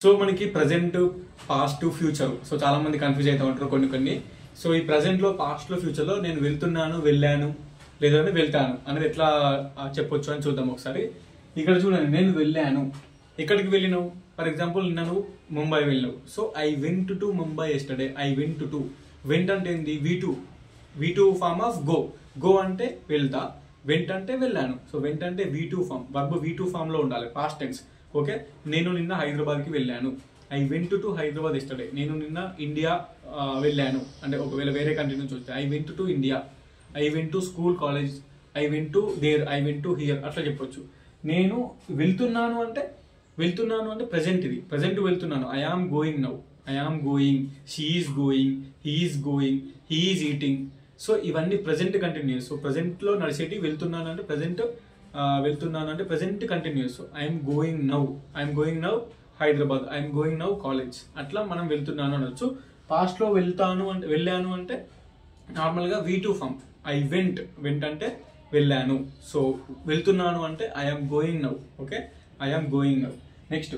So మనకి present past future so చాలా మంది కన్ఫ్యూజ్ అవుతూ ఉంటారు కొన్ని. సో ఈ ప్రజెంట్ లో పాస్ట్ లో ఫ్యూచర్ లో నేను వెళ్తున్నాను వెళ్ళాను లేదంటే వెళ్తాను అనేది ఎట్లా చెప్పొచ్చు అని చూద్దాం ఒకసారి. ఇక్కడ చూడండి, నేను వెళ్ళాను. ఎక్కడికి వెళ్ళినావు? ఫర్ ఎగ్జాంపుల్ నన్ను ముంబై వెళ్ళినావు. So I went to Mumbai yesterday. I went to. Went అంటే ఏంది? V2 form of go. Go అంటే వెళ్తా, వెంట్ అంటే వెళ్ళాను. సో వెంట్ అంటే V2 form, verb V2 form లో ఉండాలి, పాస్ట్ టెన్స్. ఓకే, నేను నిన్న హైదరాబాద్కి వెళ్ళాను. I went to Hyderabad yesterday. నేను నిన్న ఇండియా వెళ్ళాను. అంటే ఒకవేళ వేరే కంట్రీ నుంచి వస్తే I went to India. I went to school college. I went to there. I went to here. అట్లా చెప్పొచ్చు. నేను వెళ్తున్నాను అంటే ప్రెజెంట్. ఇది ప్రెజెంట్ వెళ్తున్నాను. I am going now. I am going. She is going. He is going. He is eating. So ఇవన్నీ present continuous. So present లో నడిచేటి వెళ్తున్నాను అంటే ప్రెజెంట్, వెళ్తున్నాను అంటే present continuous. I'm going now. I'm going now Hyderabad. I'm going now college. అట్లా మనం వెళ్తున్నాను అనొచ్చు. పాస్ట్ లో వెళ్ళాను అంటే నార్మల్ గా V2 form. I went. Vent అంటే వెళ్ళాను. సో వెళ్తున్నాను అంటే I'm going now. Okay, I'm going now. Next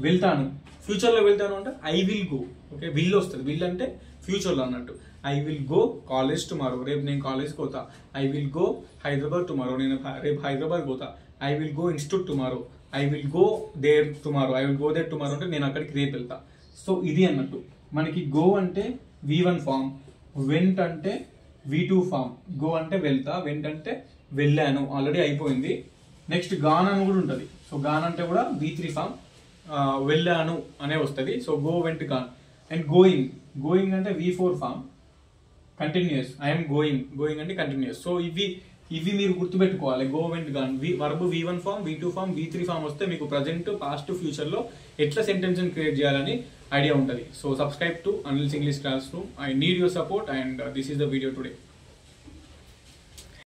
వెళ్తాను. ఫ్యూచర్ లో వెళ్తాను అంటే I will go. Okay, will వస్తుంది. విల్ అంటే ఫ్యూచర్ లో అన్నట్టు. I will go college tomorrow. రేపు నేను కాలేజ్ పోతా. I will go Hyderabad tomorrow. నేను రేపు హైదరాబాద్ పోతా. I will go institute tomorrow. I will go there tomorrow. I will go there tomorrow అంటే నేను అక్కడికి రేపు వెళ్తా. సో ఇది అన్నట్టు మనకి గో అంటే V1 ఫామ్, వెంట్ అంటే V2 ఫామ్. గో అంటే వెళ్తా, వెంట్ అంటే వెళ్ళాను, ఆల్రెడీ అయిపోయింది. నెక్స్ట్ గాన్ అని కూడా ఉంటుంది. సో గాన్ అంటే కూడా V3 ఫామ్, వెళ్ళాను అనే వస్తుంది. So go, went, gone. And going అంటే V4 form, continuous. I'm going. Going అంటే కంటిన్యూస్. సో ఇవి మీరు గుర్తుపెట్టుకోవాలి. Go, went, gone. Verb V1 form, V2 form, V3 form వస్తే మీకు ప్రజెంట్, పాస్ట్, ఫ్యూచర్ లో ఎట్లా సెంటెన్స్ క్రియేట్ చేయాలని ఐడియా ఉంటుంది. So subscribe to Anil's English class room. I need your support and this is the video today.